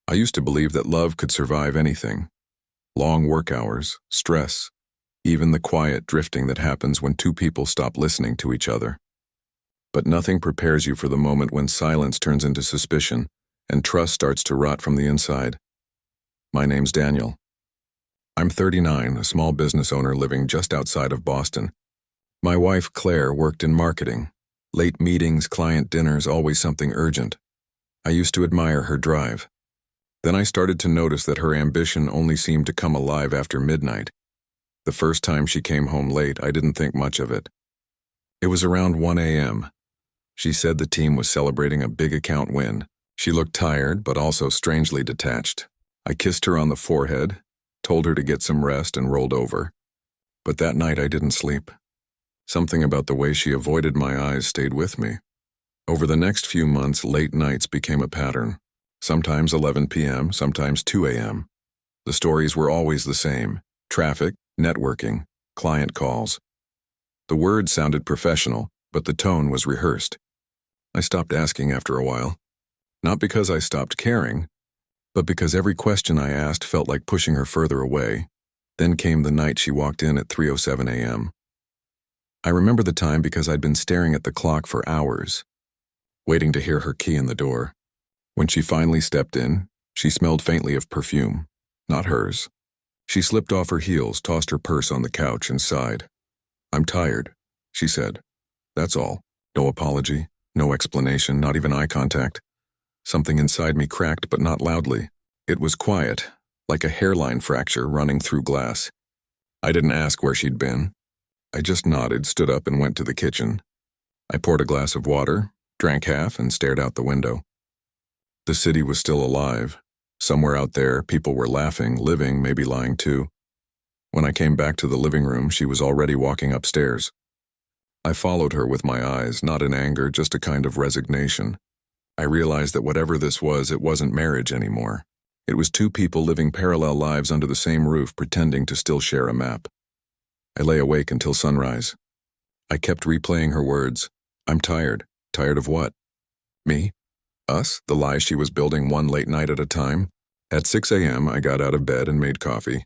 I used to believe that love could survive anything. Long work hours, stress, even the quiet drifting that happens when two people stop listening to each other. But nothing prepares you for the moment when silence turns into suspicion and trust starts to rot from the inside. My name's Daniel. I'm 39, a small business owner living just outside of Boston. My wife, Claire, worked in marketing. Late meetings, client dinners, always something urgent. I used to admire her drive. Then I started to notice that her ambition only seemed to come alive after midnight. The first time she came home late, I didn't think much of it. It was around 1 a.m. She said the team was celebrating a big account win. She looked tired, but also strangely detached. I kissed her on the forehead, told her to get some rest, and rolled over. But that night I didn't sleep. Something about the way she avoided my eyes stayed with me. Over the next few months, late nights became a pattern. Sometimes 11 p.m., sometimes 2 a.m. The stories were always the same: traffic, networking, client calls. The words sounded professional, but the tone was rehearsed. I stopped asking after a while. Not because I stopped caring, but because every question I asked felt like pushing her further away. Then came the night she walked in at 3:07 a.m. I remember the time because I'd been staring at the clock for hours, waiting to hear her key in the door. When she finally stepped in, she smelled faintly of perfume, not hers. She slipped off her heels, tossed her purse on the couch, and sighed. "I'm tired," she said. That's all. No apology, no explanation, not even eye contact. Something inside me cracked, but not loudly. It was quiet, like a hairline fracture running through glass. I didn't ask where she'd been. I just nodded, stood up, and went to the kitchen. I poured a glass of water, drank half, and stared out the window. The city was still alive. Somewhere out there, people were laughing, living, maybe lying too. When I came back to the living room, she was already walking upstairs. I followed her with my eyes, not in anger, just a kind of resignation. I realized that whatever this was, it wasn't marriage anymore. It was two people living parallel lives under the same roof, pretending to still share a map. I lay awake until sunrise. I kept replaying her words. I'm tired. Tired of what? Me? Us? The lie she was building one late night at a time? At 6 a.m., I got out of bed and made coffee.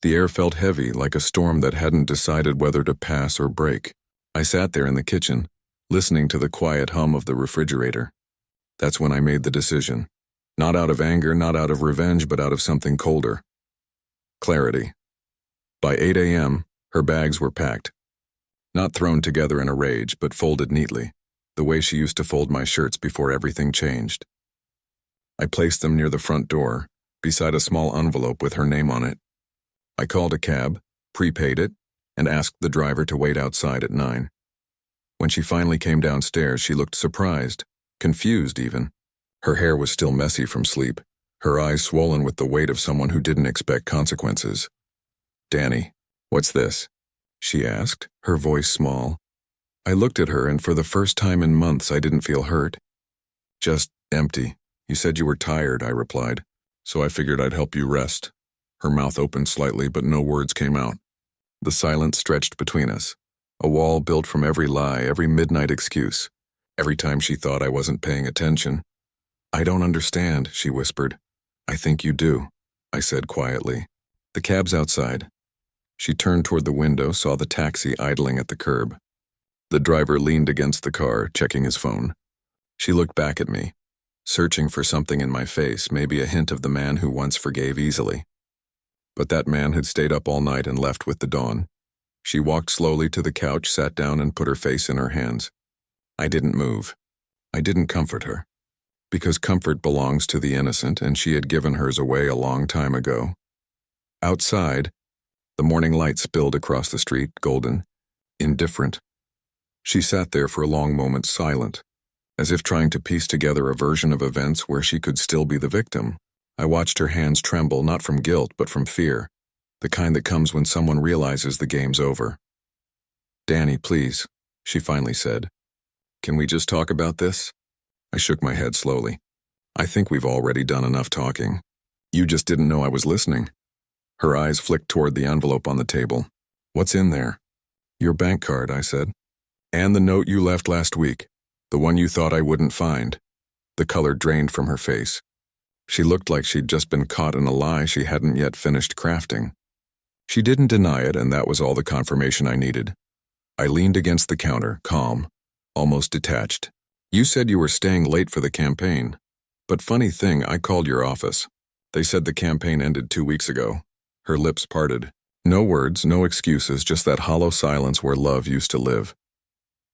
The air felt heavy, like a storm that hadn't decided whether to pass or break. I sat there in the kitchen, listening to the quiet hum of the refrigerator. That's when I made the decision. Not out of anger, not out of revenge, but out of something colder. Clarity. By 8 a.m., her bags were packed. Not thrown together in a rage, but folded neatly, the way she used to fold my shirts before everything changed. I placed them near the front door, beside a small envelope with her name on it. I called a cab, prepaid it, and asked the driver to wait outside at 9. When she finally came downstairs, she looked surprised, confused even. Her hair was still messy from sleep, her eyes swollen with the weight of someone who didn't expect consequences. "Danny, what's this?" she asked, her voice small. I looked at her, and for the first time in months I didn't feel hurt. "Just empty. You said you were tired," I replied, "so I figured I'd help you rest." Her mouth opened slightly, but no words came out. The silence stretched between us, a wall built from every lie, every midnight excuse, every time she thought I wasn't paying attention. "I don't understand," she whispered. "I think you do," I said quietly. "The cab's outside." She turned toward the window, saw the taxi idling at the curb. The driver leaned against the car, checking his phone. She looked back at me, searching for something in my face, maybe a hint of the man who once forgave easily. But that man had stayed up all night and left with the dawn. She walked slowly to the couch, sat down, and put her face in her hands. I didn't move. I didn't comfort her. Because comfort belongs to the innocent, and she had given hers away a long time ago. Outside, the morning light spilled across the street, golden, indifferent. She sat there for a long moment, silent, as if trying to piece together a version of events where she could still be the victim. I watched her hands tremble, not from guilt, but from fear, the kind that comes when someone realizes the game's over. "Danny, please," she finally said. "Can we just talk about this?" I shook my head slowly. "I think we've already done enough talking. You just didn't know I was listening." Her eyes flicked toward the envelope on the table. "What's in there?" "Your bank card," I said. "And the note you left last week, the one you thought I wouldn't find." The color drained from her face. She looked like she'd just been caught in a lie she hadn't yet finished crafting. She didn't deny it, and that was all the confirmation I needed. I leaned against the counter, calm, almost detached. You said you were staying late for the campaign. But funny thing, I called your office. They said the campaign ended 2 weeks ago. Her lips parted. No words, no excuses, just that hollow silence where love used to live.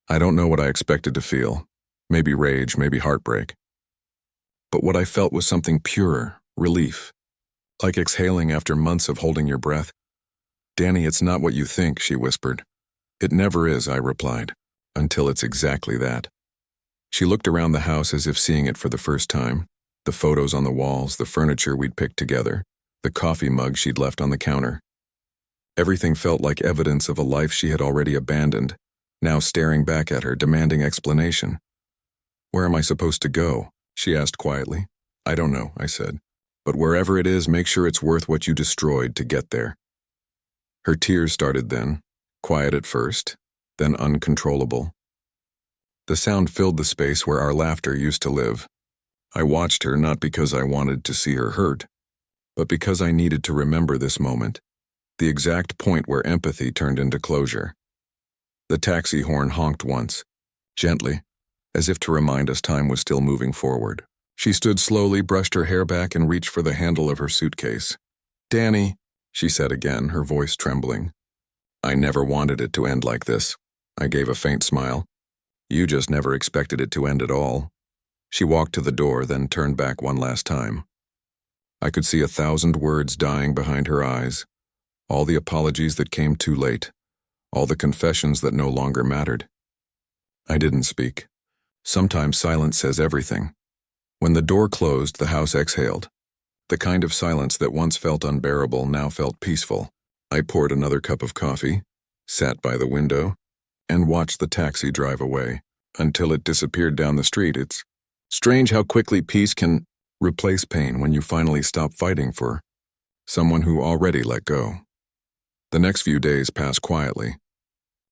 I don't know what I expected to feel. Maybe rage, maybe heartbreak. But what I felt was something purer, relief. Like exhaling after months of holding your breath. Danny, it's not what you think, she whispered. It never is, I replied, until it's exactly that. She looked around the house as if seeing it for the first time. The photos on the walls, the furniture we'd picked together, the coffee mug she'd left on the counter. Everything felt like evidence of a life she had already abandoned, now staring back at her, demanding explanation. Where am I supposed to go? She asked quietly. I don't know, I said. But wherever it is, make sure it's worth what you destroyed to get there. Her tears started then, quiet at first, then uncontrollable. The sound filled the space where our laughter used to live. I watched her not because I wanted to see her hurt, but because I needed to remember this moment, the exact point where empathy turned into closure. The taxi horn honked once, gently, as if to remind us time was still moving forward. She stood slowly, brushed her hair back, and reached for the handle of her suitcase. Danny, she said again, her voice trembling. I never wanted it to end like this. I gave a faint smile. You just never expected it to end at all. She walked to the door, then turned back one last time. I could see 1,000 words dying behind her eyes, all the apologies that came too late, all the confessions that no longer mattered. I didn't speak. Sometimes silence says everything. When the door closed, the house exhaled. The kind of silence that once felt unbearable now felt peaceful. I poured another cup of coffee, sat by the window, and watched the taxi drive away, until it disappeared down the street. It's strange how quickly peace can replace pain when you finally stop fighting for someone who already let go. The next few days passed quietly.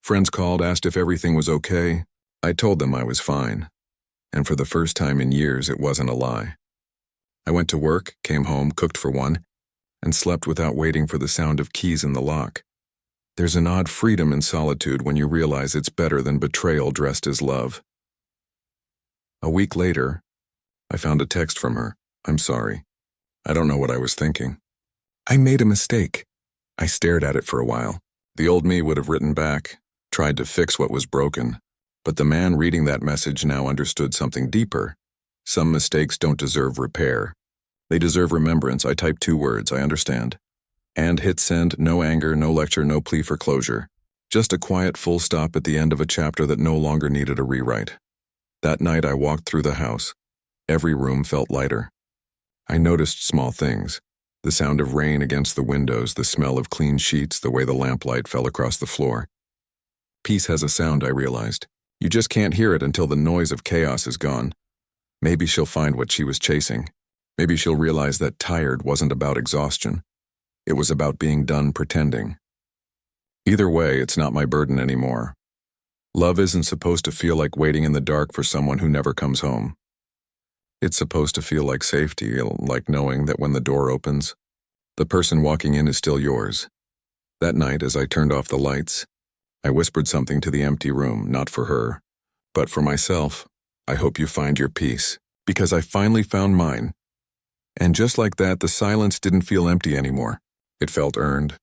Friends called, asked if everything was okay. I told them I was fine. And for the first time in years, it wasn't a lie. I went to work, came home, cooked for one, and slept without waiting for the sound of keys in the lock. There's an odd freedom in solitude when you realize it's better than betrayal dressed as love. A week later, I found a text from her. I'm sorry. I don't know what I was thinking. I made a mistake. I stared at it for a while. The old me would have written back, tried to fix what was broken. But the man reading that message now understood something deeper. Some mistakes don't deserve repair. They deserve remembrance. I typed 2 words, I understand. And hit send, no anger, no lecture, no plea for closure. Just a quiet full stop at the end of a chapter that no longer needed a rewrite. That night I walked through the house. Every room felt lighter. I noticed small things. The sound of rain against the windows, the smell of clean sheets, the way the lamplight fell across the floor. Peace has a sound, I realized. You just can't hear it until the noise of chaos is gone. Maybe she'll find what she was chasing. Maybe she'll realize that tired wasn't about exhaustion. It was about being done pretending. Either way, it's not my burden anymore. Love isn't supposed to feel like waiting in the dark for someone who never comes home. It's supposed to feel like safety, like knowing that when the door opens, the person walking in is still yours. That night, as I turned off the lights, I whispered something to the empty room, not for her, but for myself. I hope you find your peace, because I finally found mine. And just like that, the silence didn't feel empty anymore. It felt earned.